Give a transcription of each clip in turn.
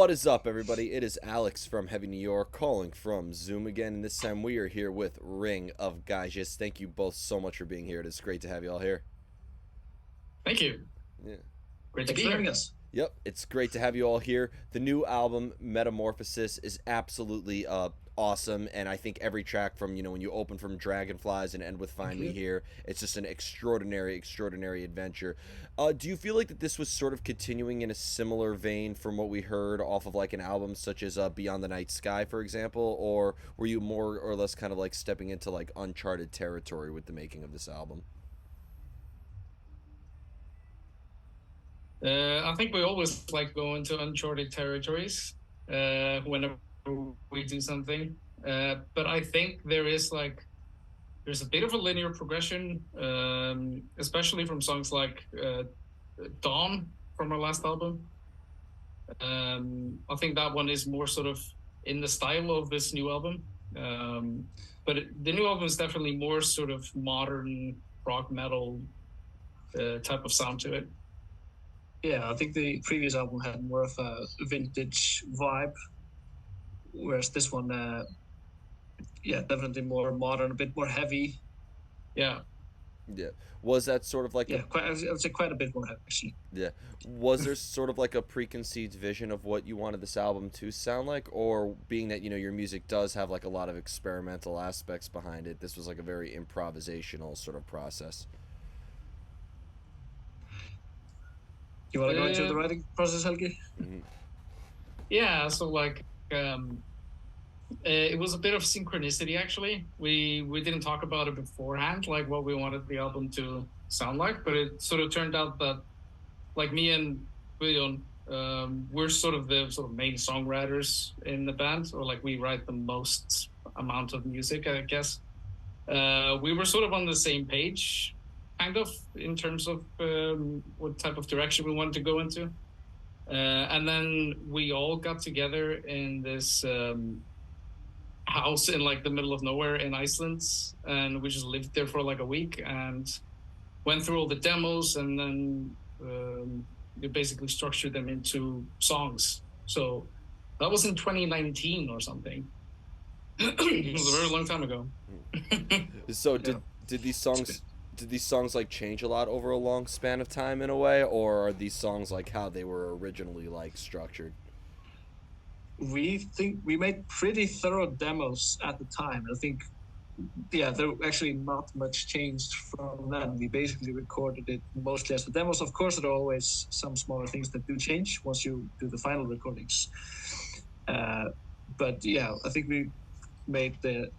What is up, everybody? It is Alex from Heavy New York calling from Zoom again, and this time we are here with Ring of Gyges. Thank you both so much for being here. It is great to have you all here. Thank you. Yeah. Great to Thanks be for here. having us. Yep, it's great to have you all here. The new album, Metamorphosis, is absolutely awesome, and I think every track from, when you open from Dragonflies and end with Thank Find Me you. Here, it's just an extraordinary adventure. Do you feel like that this was sort of continuing in a similar vein from what we heard off of like an album such as Beyond the Night Sky, for example, or were you more or less kind of like stepping into like uncharted territory with the making of this album? I think we always like go into uncharted territories whenever we do something. But I think there's a bit of a linear progression, especially from songs like Dawn from our last album. I think that one is more sort of in the style of this new album. But the new album is definitely more sort of modern rock metal type of sound to it. Yeah, I think the previous album had more of a vintage vibe, whereas this one, yeah, definitely more modern, a bit more heavy. Yeah. Yeah. Was that sort of like a Yeah, quite. I would say quite a bit more heavy actually. Yeah. Was there sort of like a preconceived vision of what you wanted this album to sound like? Or being that, your music does have like a lot of experimental aspects behind it, this was like a very improvisational sort of process? You want to go into the Uh, writing process, Helgi? Hmm. yeah, so um it was a bit of synchronicity actually. We didn't talk about it beforehand, like what we wanted the album to sound like, but it sort of turned out that like me and William, we're sort of the sort of main songwriters in the band, or like we write the most amount of music, I guess. We were sort of on the same page, kind of, in terms of what type of direction we wanted to go into. And then we all got together in this house in like the middle of nowhere in Iceland, and we just lived there for like a week and went through all the demos, and then we basically structured them into songs. So that was in 2019 or something. It was a very Yes. long time ago. So Yeah. did these It's been, songs did these songs like change a lot over a long span of time in a way, or are these songs like how they were originally like structured? we think we made pretty thorough demos at the time. I think, yeah, there actually not much changed from then. We basically recorded it mostly as the demos. Of course, there are always some smaller things that do change once you do the final recordings. Uh, but yeah, I think we made the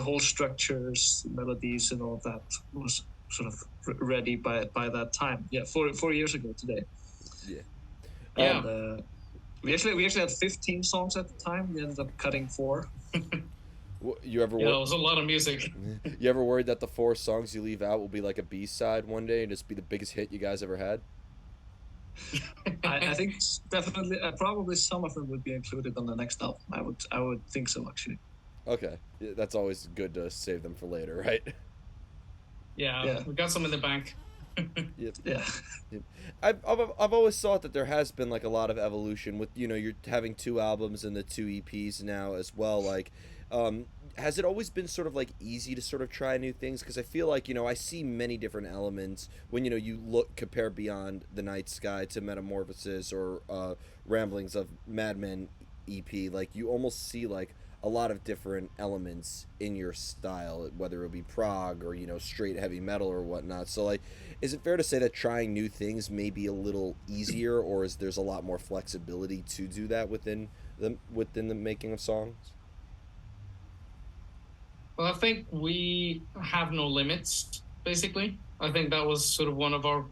whole structures, melodies, and all of that was sort of ready by that time. Yeah, 4 years ago today, Yeah. and Yeah. we actually had 15 songs at the time. We ended up cutting four. You ever Yeah, it was a lot of music. you ever worried that the four songs you leave out will be like a B-side one day and just be the biggest hit you guys ever had? I think definitely, probably some of them would be included on the next album. I would think so actually. Okay. Yeah, that's always good to save them for later, right? Yeah, Yeah. we got some in the bank. Yep. Yeah. Yep. I've always thought that there has been like a lot of evolution with you're having two albums and the two EPs now as well. Like, has it always been sort of like easy to sort of try new things? Because I feel like I see many different elements when you look compare Beyond the Night Sky to Metamorphosis or Ramblings of Madmen EP. Like you almost see like a lot of different elements in your style, whether it be prog or straight heavy metal or whatnot. So like, is it fair to say that trying new things may be a little easier, or is there's a lot more flexibility to do that within the making of songs? Well, I think we have no limits, basically. I think that was sort of one of our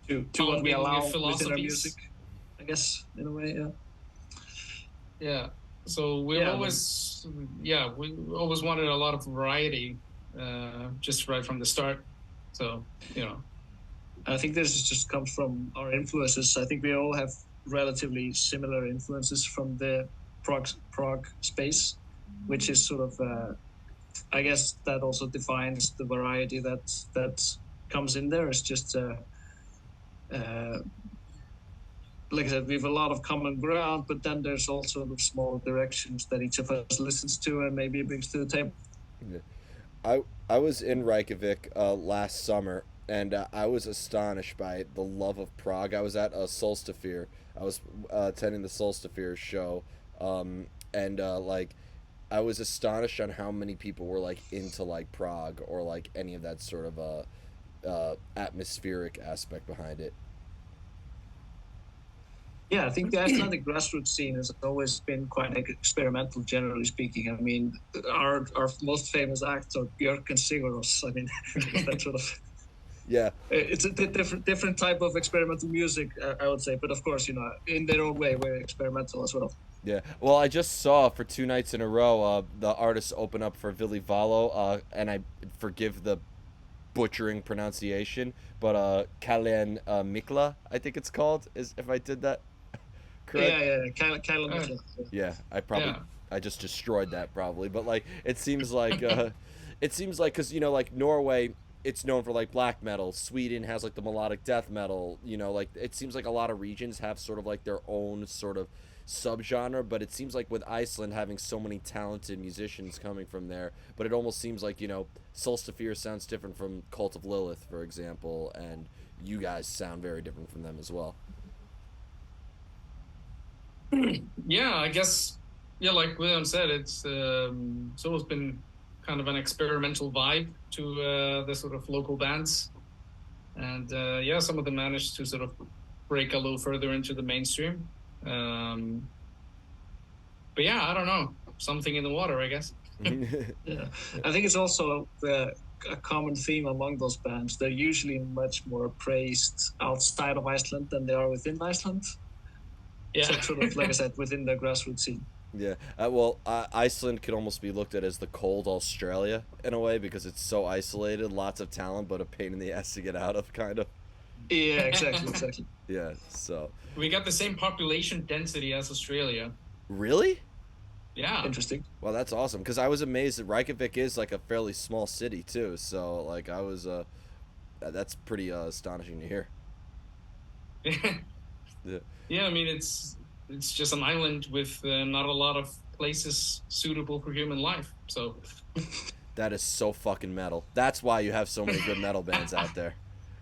To what we founding allow within our music, philosophies. I guess, in a way. Yeah. Yeah. So we've Yeah. I mean, always, yeah, we always wanted a lot of variety, just right from the start. So, you know, I think this just comes from our influences. I think we all have relatively similar influences from the prog space, which is sort of, I guess that also defines the variety that comes in there. It's just uh, like I said, we have a lot of common ground, but then there's also the small directions that each of us listens to and maybe brings to the table. Yeah. I was in Reykjavik last summer, and I was astonished by the love of Prague. I was at a Solstafir. I was attending the Solstafir show, and like I was astonished on how many people were like into like Prague or like any of that sort of atmospheric aspect behind it. Yeah, I think the Icelandic grassroots scene has always been quite experimental, generally speaking. I mean, our most famous acts are Björk and Sigurós. I mean, that sort of Yeah, it's a different type of experimental music, I would say. But of course, in their own way, very experimental as well. yeah. Well, I just saw for 2 nights in a row the artists open up for Vili Valo, and I forgive the butchering pronunciation, but Kalen Mikla, I think it's called, is if I did that correct. Yeah. Kyla Mitchell. Yeah, I probably Yeah. I just destroyed that probably, but like it seems like because like Norway, it's known for like black metal. Sweden has like the melodic death metal. Like it seems like a lot of regions have sort of like their own sort of subgenre, but it seems like with Iceland having so many talented musicians coming from there, but it almost seems like Solstafir sounds different from Cult of Lilith, for example, and you guys sound very different from them as well. Yeah, I guess. Yeah, like William said, it's always been kind of an experimental vibe to the sort of local bands, and yeah, some of them managed to sort of break a little further into the mainstream. Um, but yeah, I don't know, something in the water, I guess. Yeah, I think it's also a common theme among those bands. They're usually much more praised outside of Iceland than they are within Iceland. Yeah, So sort of, like I said, within the grassroots scene. Yeah. Well, Iceland could almost be looked at as the cold Australia in a way because it's so isolated, lots of talent, but a pain in the ass to get out of, kind of. Yeah, exactly. Yeah. So. we got the same population density as Australia. Really? Yeah, Interesting. Well, that's awesome because I was amazed that Reykjavik is like a fairly small city too. So like I was, that's pretty astonishing to hear. Yeah. yeah. I mean, it's just an island with not a lot of places suitable for human life. So That is so fucking metal. That's why you have so many good metal bands out there.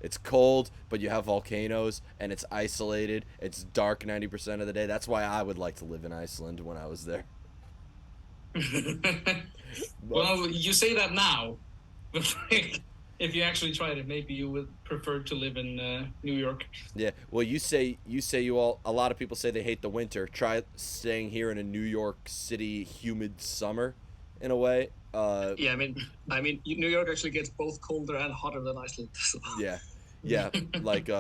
It's cold, but you have volcanoes, and it's isolated. It's dark 90% of the day. That's why I would like to live in Iceland when I was there. well, you say that now, but if you actually tried it, maybe you would prefer to live in New York. Yeah. Well, a lot of people say they hate the winter. Try staying here in a New York City humid summer, in a way. Yeah, I mean, New York actually gets both colder and hotter than Iceland. So. Yeah. Like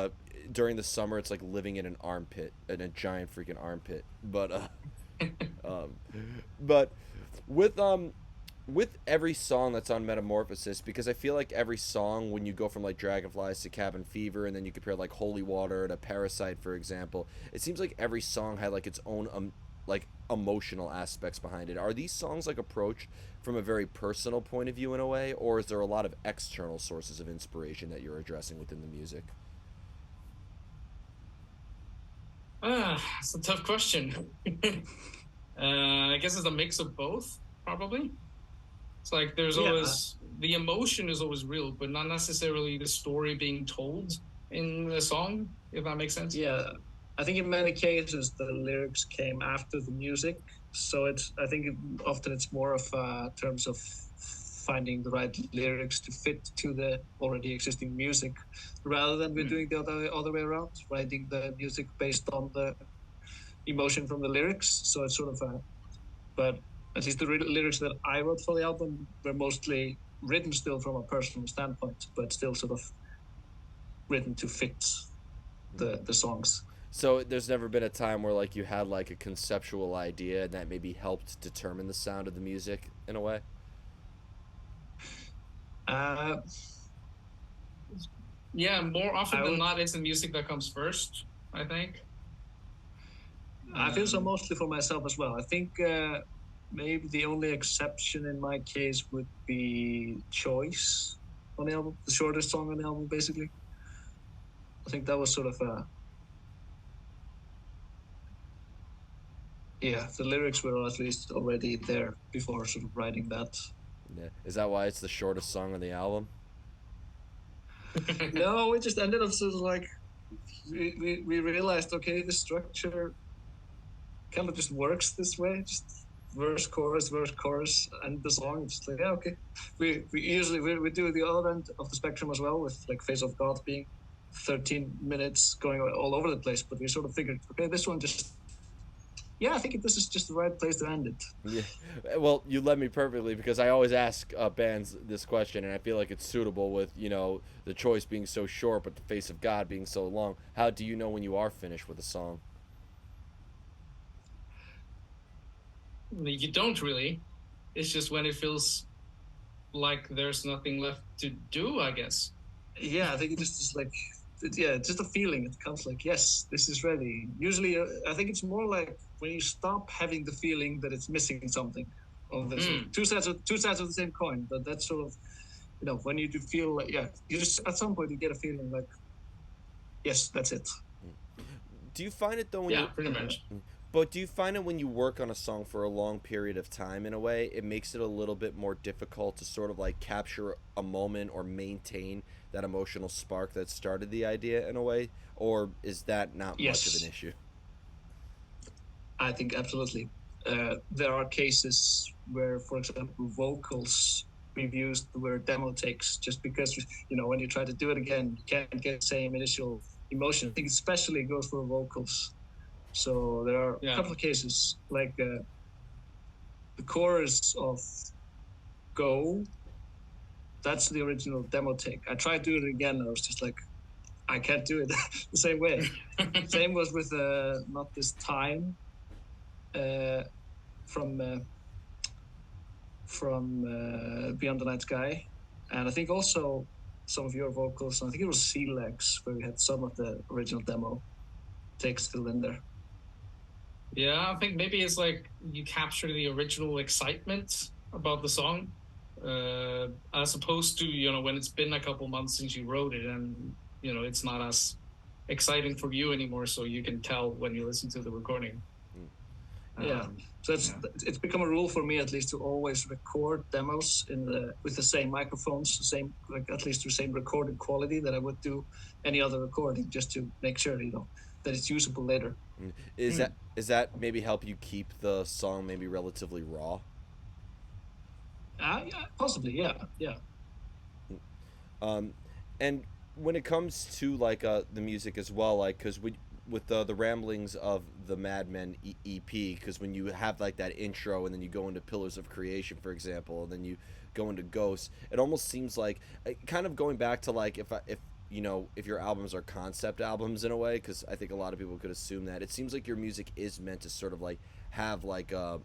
during the summer, it's like living in an armpit, in a giant freaking armpit. Um, but with every song that's on Metamorphosis, because I feel like every song, when you go from like Dragonflies to Cabin Fever, and then you compare like Holy Water to Parasite, for example, it seems like every song had like its own like emotional aspects behind it. Are these songs like approached from a very personal point of view in a way, or is there a lot of external sources of inspiration that you're addressing within the music? It's a tough question. I guess it's a mix of both, probably. It's like there's always the emotion is always real, but not necessarily the story being told in the song, if that makes sense. Yeah, I think in many cases the lyrics came after the music, so I think often it's more of terms of finding the right lyrics to fit to the already existing music, rather than we're doing the other way around, writing the music based on the emotion from the lyrics. So it's sort of but at least the lyrics that I wrote for the album were mostly written still from a personal standpoint, but still sort of written to fit the songs. So there's never been a time where like you had like a conceptual idea and that maybe helped determine the sound of the music in a way? Yeah, more often than not, it's the music that comes first, I think. I feel so mostly for myself as well. I think maybe the only exception in my case would be Choice on the album, the shortest song on the album, basically. I think that was sort of yeah, the lyrics were at least already there before sort of writing that. Yeah. Is that why it's the shortest song on the album? No, we just ended up sort of like we realized, okay, the structure kind of just works this way, just verse chorus and the song. It's just like, yeah, okay. We usually we do the other end of the spectrum as well, with like Face of God being 13 minutes going all over the place, but we sort of figured, okay, this one just, yeah, I think this is just the right place to end it. Yeah. Well, you led me perfectly because I always ask bands this question, and I feel like it's suitable with, the choice being so short, but the Face of God being so long. How do you know when you are finished with a song? You don't really. It's just when it feels like there's nothing left to do, I guess. Yeah, I think it just is like, yeah, it's just a feeling. It comes like, yes, this is ready. Usually, I think it's more like when you stop having the feeling that it's missing something. Of this, two sides of the same coin. But that's sort of, when you do feel like, yeah, you just at some point you get a feeling like, yes, that's it. Do you find it though when Yeah, pretty much. But do you find it when you work on a song for a long period of time, in a way, it makes it a little bit more difficult to sort of like capture a moment or maintain that emotional spark that started the idea, in a way? Or is that not much of an issue? I think absolutely. There are cases where, for example, vocals we've used were demo takes, just because, when you try to do it again, you can't get the same initial emotion. I think especially goes for vocals. So there are a couple of cases, like the chorus of Go, that's the original demo take. I tried doing it again, I was just like, I can't do it the same way. Same was with Not This Time, from Beyond the Night Sky. And I think also some of your vocals, I think it was Sea Legs, where we had some of the original demo takes still in there. Yeah, I think maybe it's like you capture the original excitement about the song, as opposed to, when it's been a couple months since you wrote it, and it's not as exciting for you anymore, so you can tell when you listen to the recording. So it's become a rule for me, at least, to always record demos with the same microphones, at least the same recording quality that I would do any other recording, just to make sure that it's usable later. Is that maybe help you keep the song maybe relatively raw? Yeah, possibly, yeah. And when it comes to like the music as well, like, because with the ramblings of the Mad Men EP, because when you have like that intro and then you go into Pillars of Creation, for example, and then you go into Ghosts, it almost seems like kind of going back to like if your albums are concept albums, in a way, because I think a lot of people could assume that it seems like your music is meant to sort of like have like a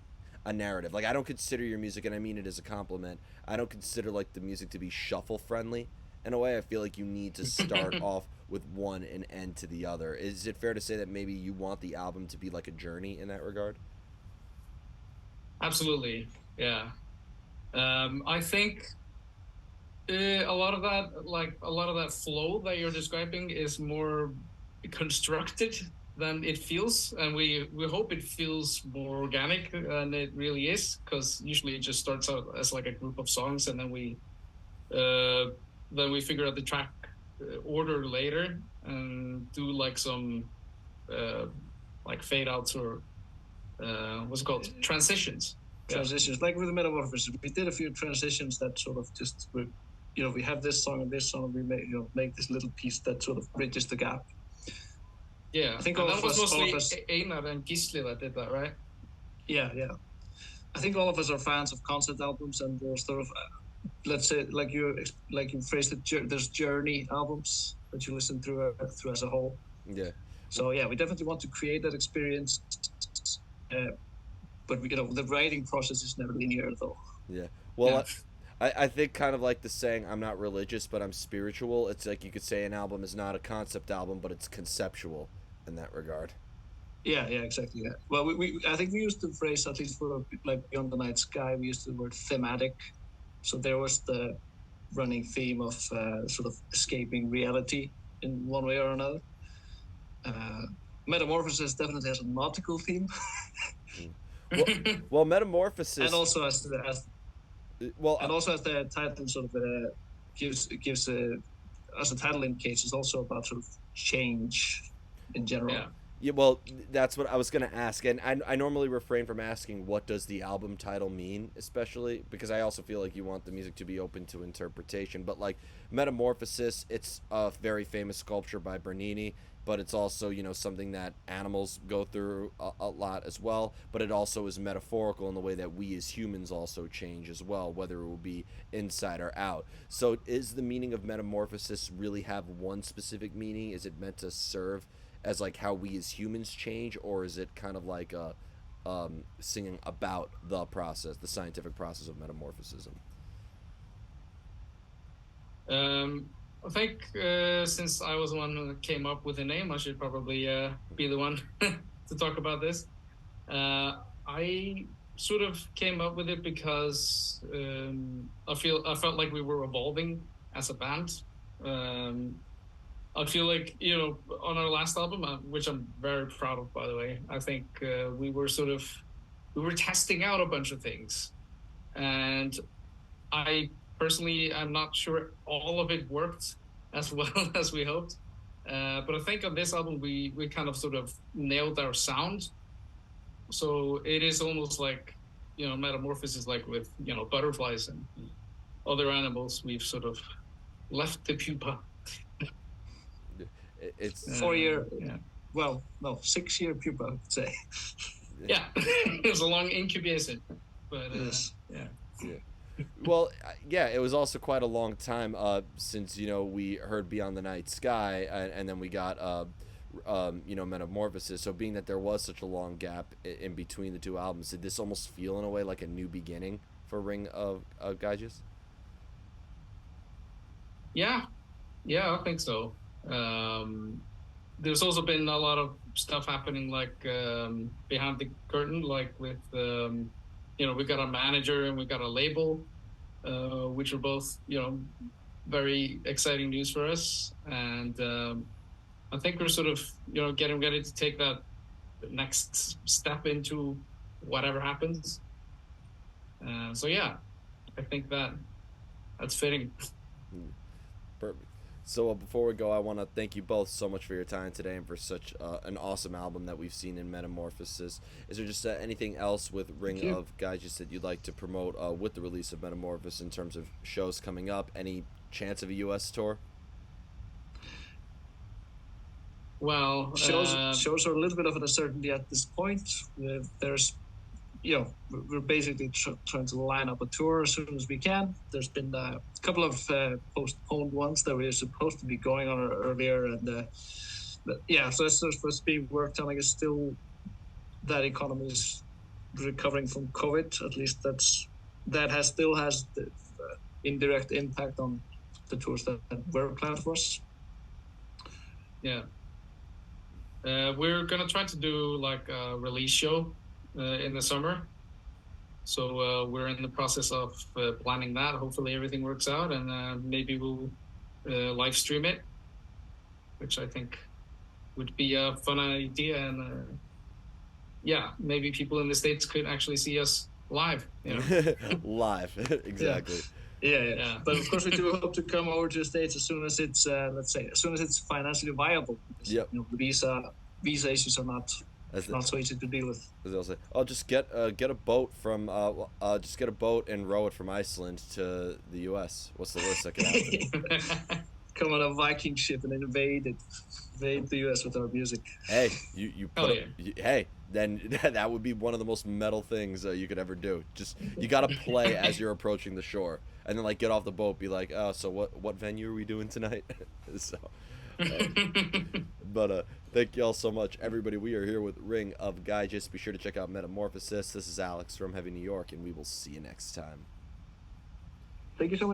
narrative. Like, I don't consider your music, and I mean it as a compliment, I don't consider like the music to be shuffle friendly. In a way, I feel like you need to start off with one and end to the other. Is it fair to say that maybe you want the album to be like a journey in that regard? Absolutely, yeah. I think a lot of that flow that you're describing is more constructed than it feels, and we hope it feels more organic than it really is, because usually it just starts out as like a group of songs, and then we figure out the track order later and do like some like fade outs, or what's it called, transitions. Like with the Metamorphosis, we did a few transitions that sort of just were, we have this song and this song, we make this little piece that sort of bridges the gap. Yeah, I think that was mostly Einar and Gisli that did that, right? Yeah. I think all of us are fans of concept albums, and there's sort of, let's say, like you phrased it, there's journey albums that you listen through as a whole. Yeah. So yeah, we definitely want to create that experience, but the writing process is never linear, though. Yeah. Well, yeah. I think kind of like the saying, I'm not religious, but I'm spiritual. It's like you could say an album is not a concept album, but it's conceptual in that regard. Yeah, exactly. Yeah. Well, I think we used the phrase, at least for like Beyond the Night Sky, we used the word thematic. So there was the running theme of sort of escaping reality in one way or another. Metamorphosis definitely has a nautical theme. Well, well, Metamorphosis. And also as Well, and also as the title sort of gives as the title indicates, it's also about sort of change in general. Yeah. yeah, well, that's what I was gonna ask, and I normally refrain from asking what does the album title mean, especially because I also feel like you want the music to be open to interpretation. But like Metamorphosis, it's a very famous sculpture by Bernini, but it's also something that animals go through a lot as well. But it also is metaphorical in the way that we as humans also change as well, whether it will be inside or out. So is the meaning of Metamorphosis really have one specific meaning? Is it meant to serve as like how we as humans change, or is it kind of like singing about the process, the scientific process of metamorphosis? I think since I was the one who came up with the name, I should probably be the one to talk about this. I sort of came up with it because I felt like we were evolving as a band. Um, I feel like on our last album, which I'm very proud of, by the way. I think we were testing out a bunch of things, and I personally I'm not sure all of it worked as well as we hoped. But I think on this album we kind of sort of nailed our sound. So it is almost like metamorphosis, like with butterflies and other animals. We've sort of left the pupa. It's 4 year, yeah. well, no, 6 year pupa, I would say. Yeah, it was a long incubation, but Yes. yeah. well, yeah, it was also quite a long time since we heard Beyond the Night Sky, and then we got Metamorphosis. So being that there was such a long gap in between the two albums, did this almost feel in a way like a new beginning for Ring of Gyges? Yeah, I think so. There's also been a lot of stuff happening, like behind the curtain, like with we got a manager and we got a label, which are both very exciting news for us. And I think we're sort of getting ready to take that next step into whatever happens. So yeah, I think that's fitting. Perfect. So before we go, I want to thank you both so much for your time today and for such an awesome album that we've seen in Metamorphosis. Is there just anything else with Ring of Gyges that you'd like to promote with the release of Metamorphosis in terms of shows coming up? Any chance of a U.S. tour? Well, shows are a little bit of an uncertainty at this point. There's we're basically trying to line up a tour as soon as we can. There's been a couple of postponed ones that we were supposed to be going on earlier, and so it's supposed to be worked on. I guess still that economy is recovering from COVID. At least still has the indirect impact on the tours that were planned for us. Yeah, we're gonna try to do like a release show in the summer. So we're in the process of planning that. Hopefully everything works out, and maybe we'll live stream it, which I think would be a fun idea. And maybe people in the States could actually see us live. Live, exactly. Yeah. But of course, we do hope to come over to the States as soon as it's as soon as it's financially viable. Because, yep. The visa issues are not so easy to deal with. As they'll say, just get a boat from just get a boat and row it from Iceland to the U.S. What's the worst that could happen? Come on a Viking ship and invade the U.S. with our music. Hey, you put hey, then that would be one of the most metal things you could ever do. Just you gotta play as you're approaching the shore, and then like get off the boat, be like, oh, so what venue are we doing tonight? So. But thank you all so much, everybody. We are here with Ring of Gyges. Be sure to check out Metamorphosis. This is Alex from Heavy New York, and we will see you next time. Thank you so much.